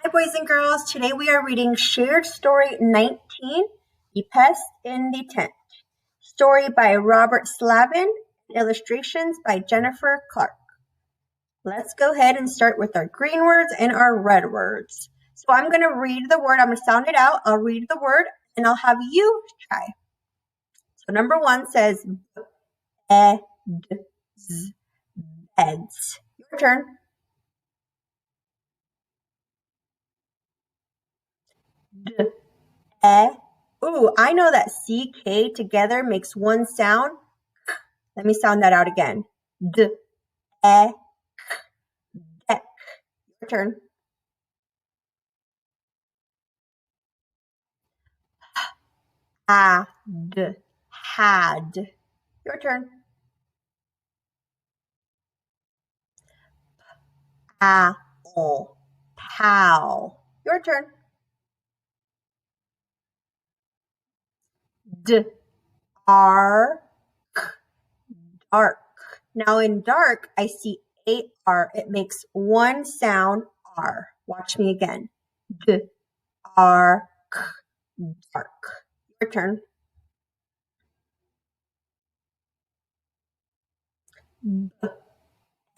Hi, boys and girls. Today we are reading Shared Story 19, The Pest in the Tent. Story by Robert Slavin, illustrations by Jennifer Clark. Let's go ahead and start with our green words and our red words. So I'm going to read the word. I'm going to sound it out. I'll read the word and I'll have you try. So number 1 says beds. Beds. Your turn. Ooh, I know that CK together makes one sound. Let me sound that out again. D, deck. Your turn. Had, had. Your turn. Owl, pal. Your turn. Dark, dark. Now in dark, I see AR. It makes one sound, R. Watch me again. Dark, dark. Your turn.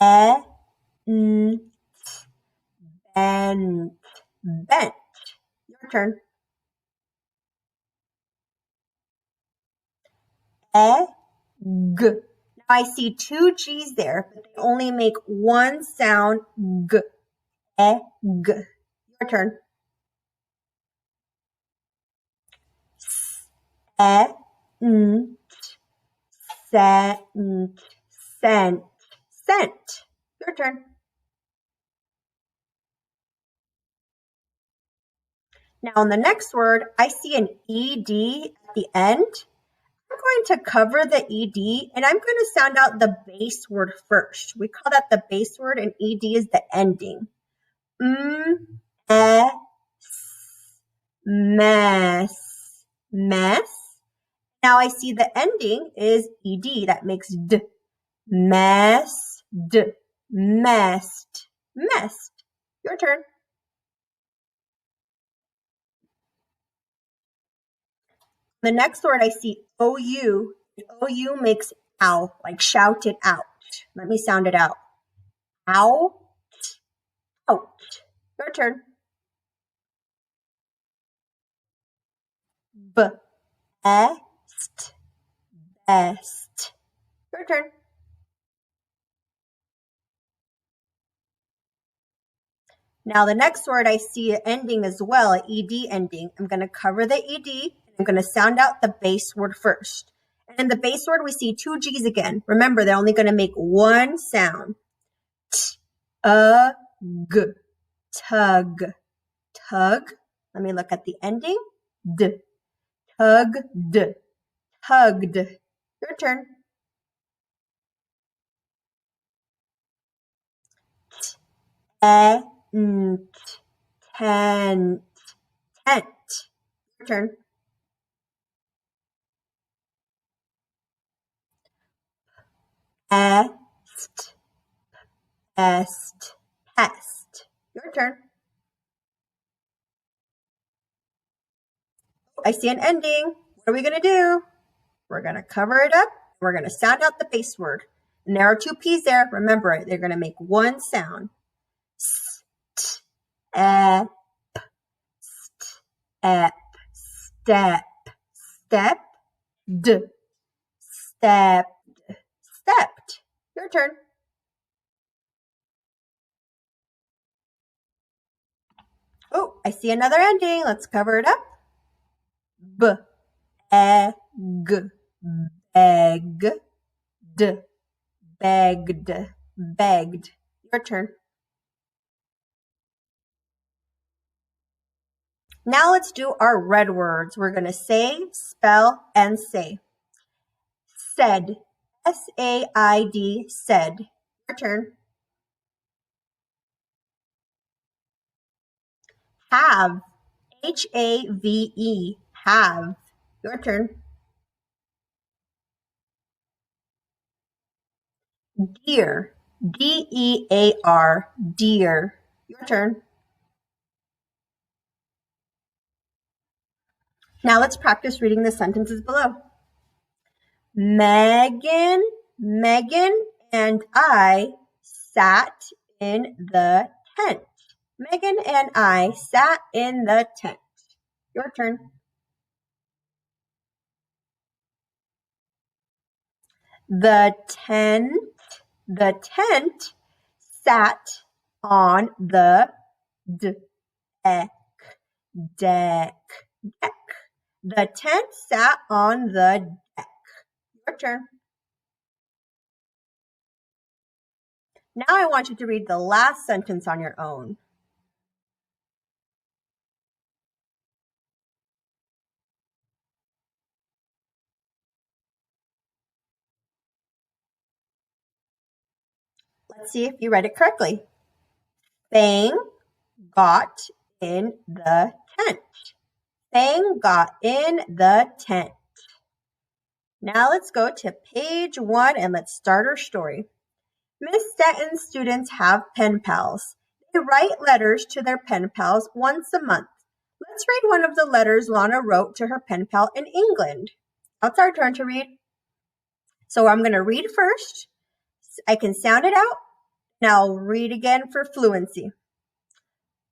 Bent, bent, bent. Your turn. Egg. Now I see two G's there, but they only make one sound, G. Egg. Your turn. Scent, scent, scent, scent. Your turn. Now on the next word, I see an ED at the end. I'm going to cover the ED and I'm going to sound out the base word first. We call that the base word and ED is the ending. Mess, mess. Now I see the ending is ed. That makes d. Messed, messed, messed. Your turn. The next word I see ou. Ou makes ow, like shout it out. Let me sound it out. Ow, out. Your turn. Best, best. Your turn. Now the next word I see an ending as well, an ed ending. I'm going to cover the ed. I'm going to sound out the base word first. And in the base word, we see two G's again. Remember, they're only going to make one sound. G, tug, tug. Let me look at the ending. Tugged, tugged. Your turn. Tent, tent, tent. Your turn. Pest, pest, pest. Your turn. I see an ending. What are we going to do? We're going to cover it up. We're going to sound out the base word. And there are two P's there. Remember, they're going to make one sound. St, ep, step, step, d, stepped, stepped. Your turn. Oh, I see another ending. Let's cover it up. Egg, beg, d, begged, begged. Your turn. Now let's do our red words. We're going to say, spell, and say. Said, S-A-I-D, said. Your turn. Have, H-A-V-E, have. Your turn. Dear, D-E-A-R, dear. Your turn. Now let's practice reading the sentences below. Megan and I sat in the tent. Megan and I sat in the tent. Your turn. The tent sat on the deck. Deck. The tent sat on the deck. Your turn. Now I want you to read the last sentence on your own. Let's see if you read it correctly. Fang got in the tent. Fang got in the tent. Now let's go to page 1 and let's start our story. Miss Stanton's students have pen pals. They write letters to their pen pals once a month. Let's read one of the letters Lana wrote to her pen pal in England. Now it's our turn to read. So I'm going to read first. I can sound it out. Now I'll read again for fluency.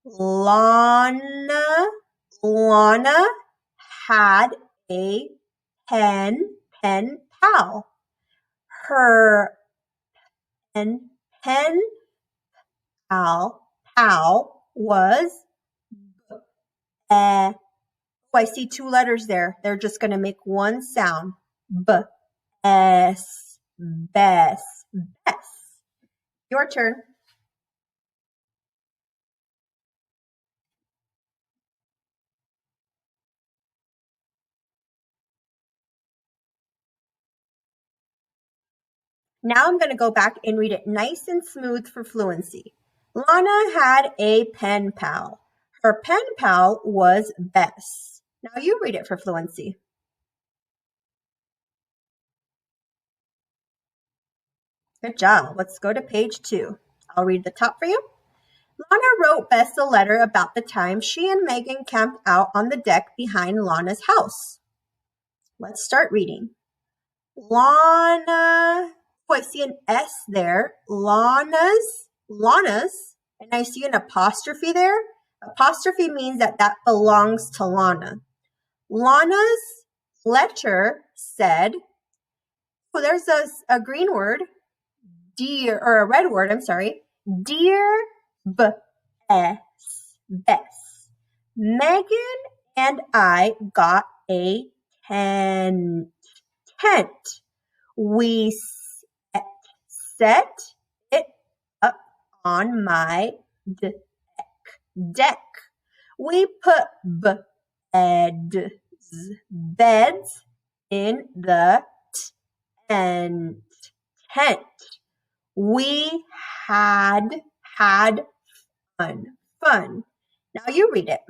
Lana had a pen pal. Her pen pal was Oh, I see 2 letters there. They're just going to make one sound. S. Bess. Your turn. Now I'm going to go back and read it nice and smooth for fluency. Lana had a pen pal. Her pen pal was Bess. Now you read it for fluency. Good job. Let's go to page 2. I'll read the top for you. Lana wrote Bess a letter about the time she and Megan camped out on the deck behind Lana's house. Let's start reading. Lana, I see an S there. Lana's, and I see an apostrophe there. Apostrophe means that belongs to Lana. Lana's letter said, there's a green word, dear, or a red word, I'm sorry. Dear Bess. Megan and I got a tent. We set it up on my deck. We put beds in the tent. We had fun. Now you read it.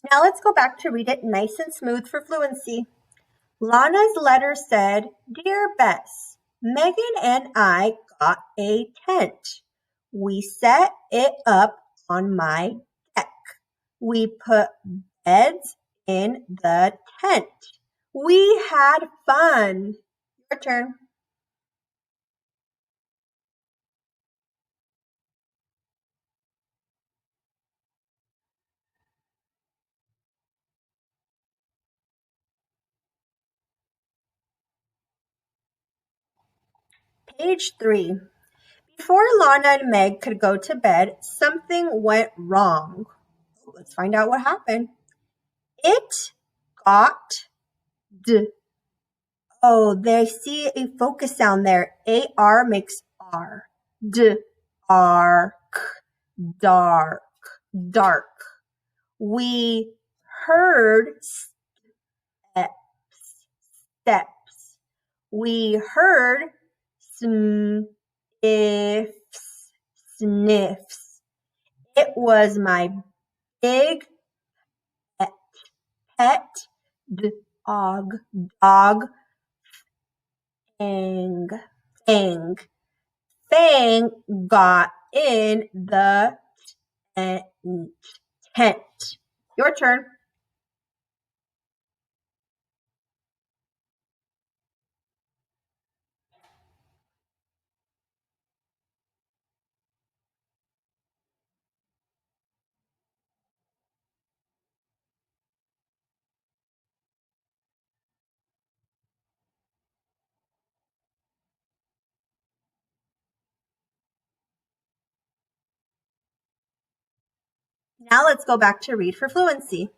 Now let's go back to read it nice and smooth for fluency. Lana's letter said, Dear Bess, Megan and I got a tent. We set it up on my deck. We put beds in the tent. We had fun. Your turn. Page 3. Before Lana and Meg could go to bed, something went wrong. Let's find out what happened. It got they see a focus sound there. AR makes R. Dark. dark. We heard steps. We heard sniffs. It was my big pet dog. Fang. Fang. Fang got in the tent. Your turn. Now let's go back to read for fluency.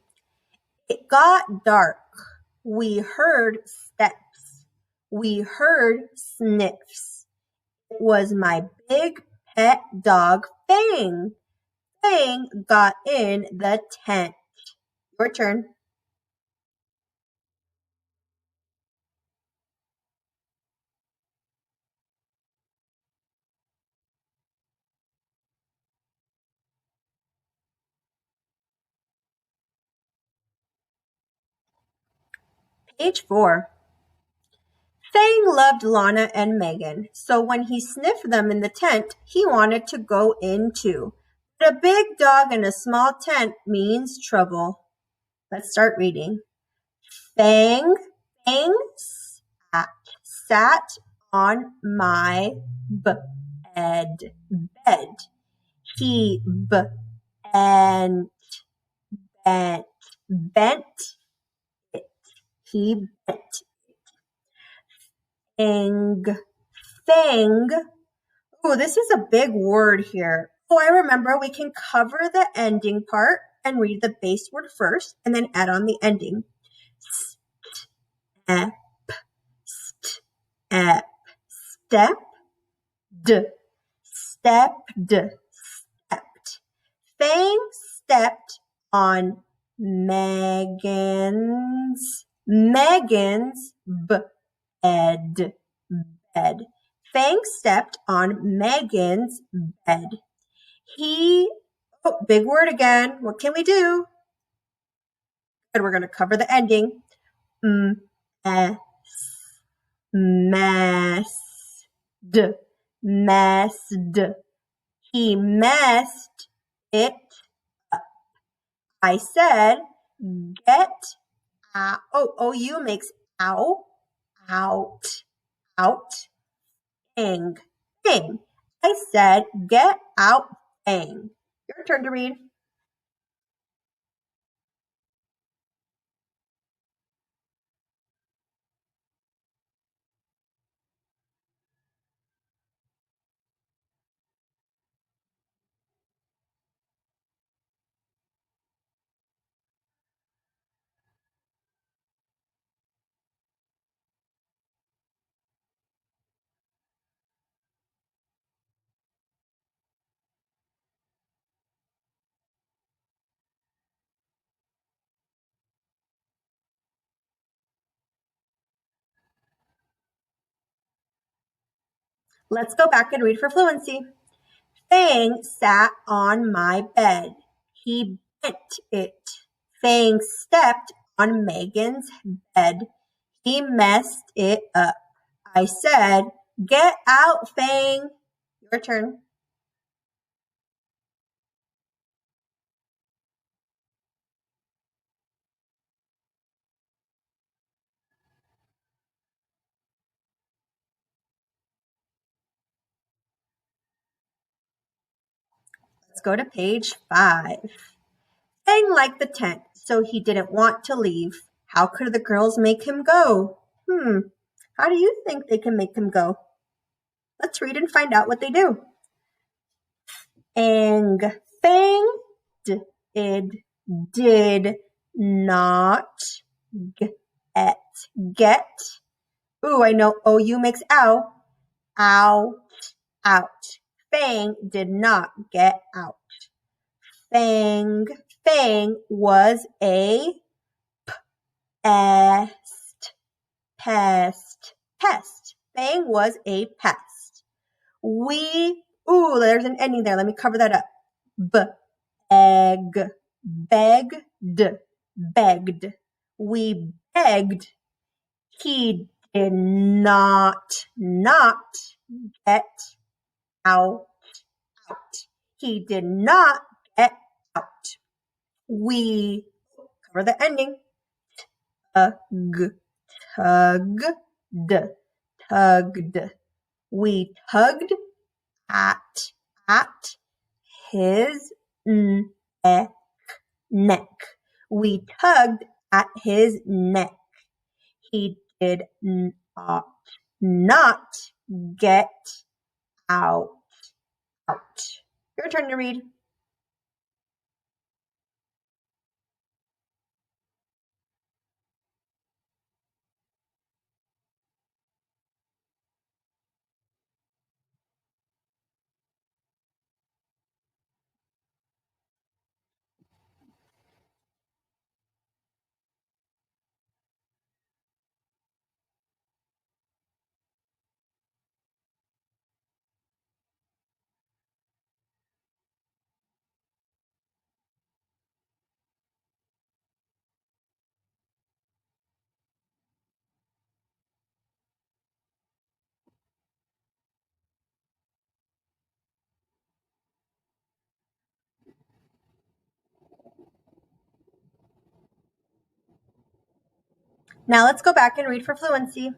It got dark. We heard steps. We heard sniffs. It was my big pet dog, Fang. Fang got in the tent. Your turn. Page 4. Fang loved Lana and Megan, so when he sniffed them in the tent, he wanted to go in too. But a big dog in a small tent means trouble. Let's start reading. Fang sat on my bed. He bent it. He bent. Fang. Oh, this is a big word here. Oh, I remember we can cover the ending part and read the base word first and then add on the ending. Step, step, stepped. Fang stepped on Megan's bed. Fang stepped on Megan's bed. Big word again. What can we do? And we're going to cover the ending. Messed. He messed it up. I said, get out. OU makes ow, out. Fang. I said, get out, Fang. Your turn to read. Let's go back and read for fluency. Fang sat on my bed. He bent it. Fang stepped on Megan's bed. He messed it up. I said, get out, Fang. Your turn. Let's go to page 5. Fang liked the tent, so he didn't want to leave. How could the girls make him go? How do you think they can make him go? Let's read and find out what they do. Fang did not get. Ooh, I know OU makes ow. Out. Fang did not get out. Fang. Fang was a pest. Pest. Pest. Fang was a pest. There's an ending there. Let me cover that up. Egg. Begged. Begged. We begged. He did not get out. He did not get out. We cover the ending. Tugged. Tugged. We tugged at his neck. We tugged at his neck. He did not get out. Your turn to read. Now let's go back and read for fluency.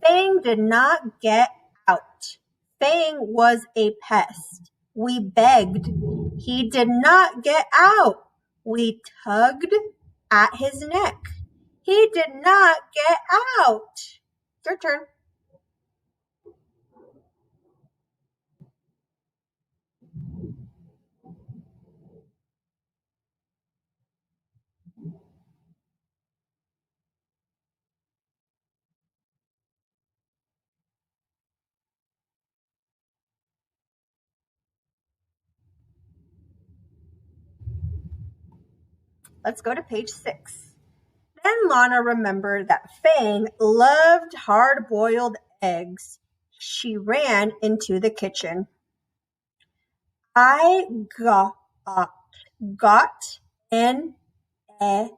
Fang did not get out. Fang was a pest. We begged. He did not get out. We tugged at his neck. He did not get out. Your turn. Let's go to page 6. Then Lana remembered that Fang loved hard-boiled eggs. She ran into the kitchen. I got an egg.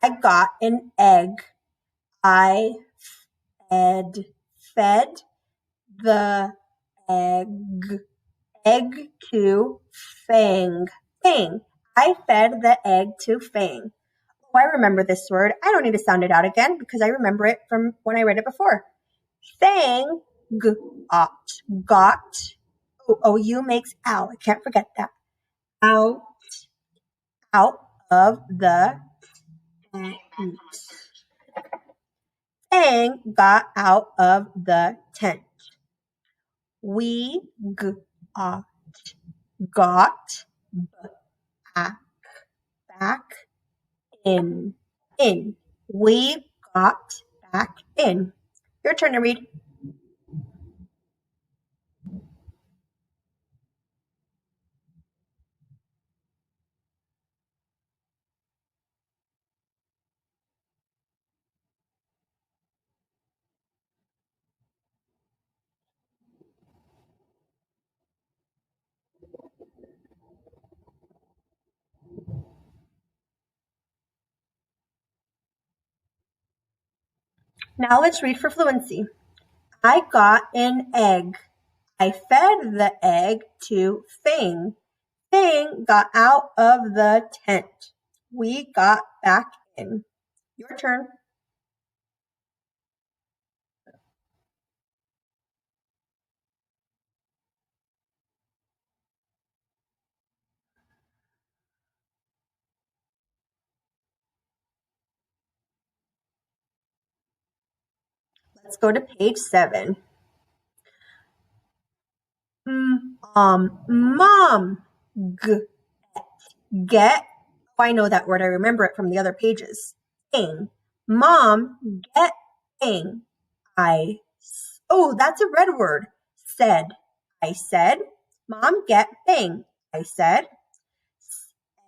I got an egg. I fed the egg to Fang. I fed the egg to Fang. Oh, I remember this word. I don't need to sound it out again because I remember it from when I read it before. Fang, got. OU makes ow. I can't forget that. Out of the tent. Fang got out of the tent. We got back in. We got back in. Your turn to read. Now let's read for fluency. I got an egg. I fed the egg to Fang. Fang got out of the tent. We got back in. Your turn. Let's go to page 7. Mom, get. Oh, I know that word. I remember it from the other pages. Fang. Mom, get Fang. Oh, that's a red word. Said. I said, Mom, get Fang. I said.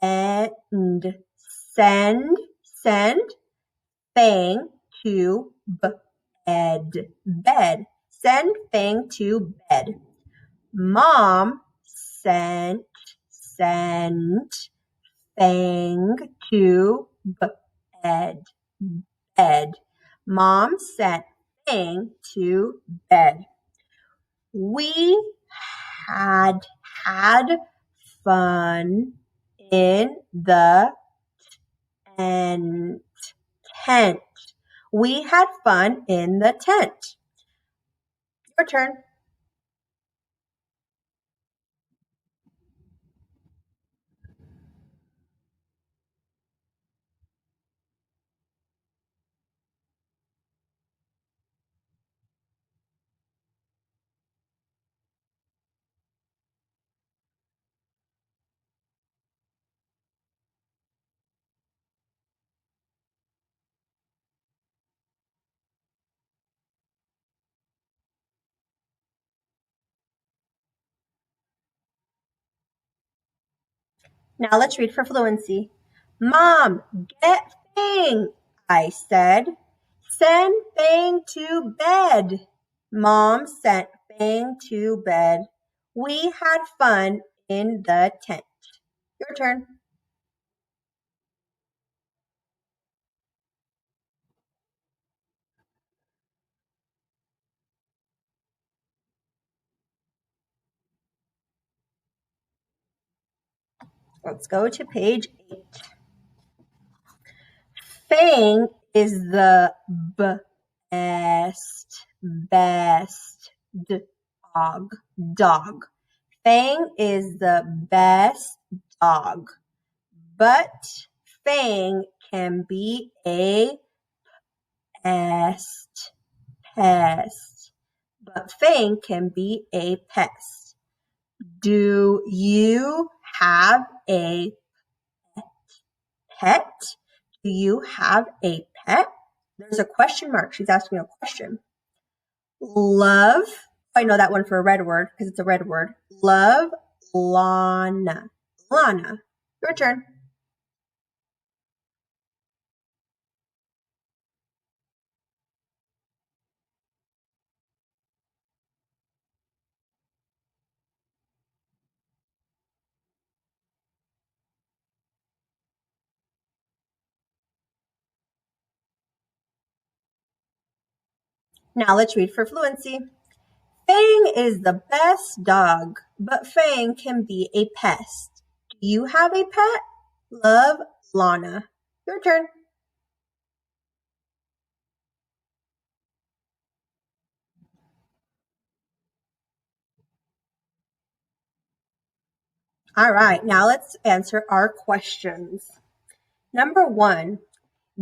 And send Fang to bed. Send Fang to bed. Mom sent Fang to bed. Mom sent Fang to bed. We had fun in the tent. We had fun in the tent. Your turn. Now let's read for fluency. Mom, get Fang, I said. Send Fang to bed. Mom sent Fang to bed. We had fun in the tent. Your turn. Let's go to page 8. Fang is the best dog. Fang is the best dog, but Fang can be a pest. But Fang can be a pest. Do you have a pet? Do you have a pet? There's a question mark. She's asking a question. Love. I know that one for a red word because it's a red word. Love, Lana. Lana, your turn. Now let's read for fluency. Fang is the best dog, but Fang can be a pest. Do you have a pet? Love, Lana. Your turn. All right, now let's answer our questions. Number 1,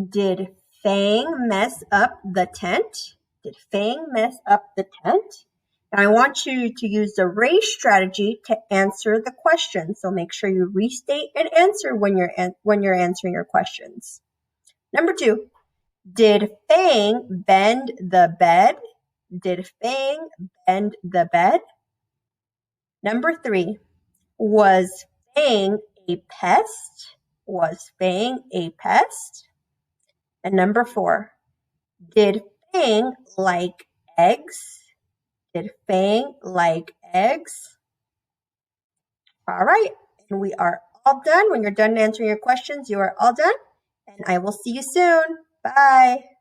did Fang mess up the tent? Did Fang mess up the tent? And I want you to use the race strategy to answer the question. So make sure you restate and answer when you're answering your questions. Number 2, did Fang bend the bed? Did Fang bend the bed? Number 3, was Fang a pest? Was Fang a pest? And number 4, did Fang like eggs? Did Fang like eggs? All right, and we are all done. When you're done answering your questions, you are all done. And I will see you soon. Bye.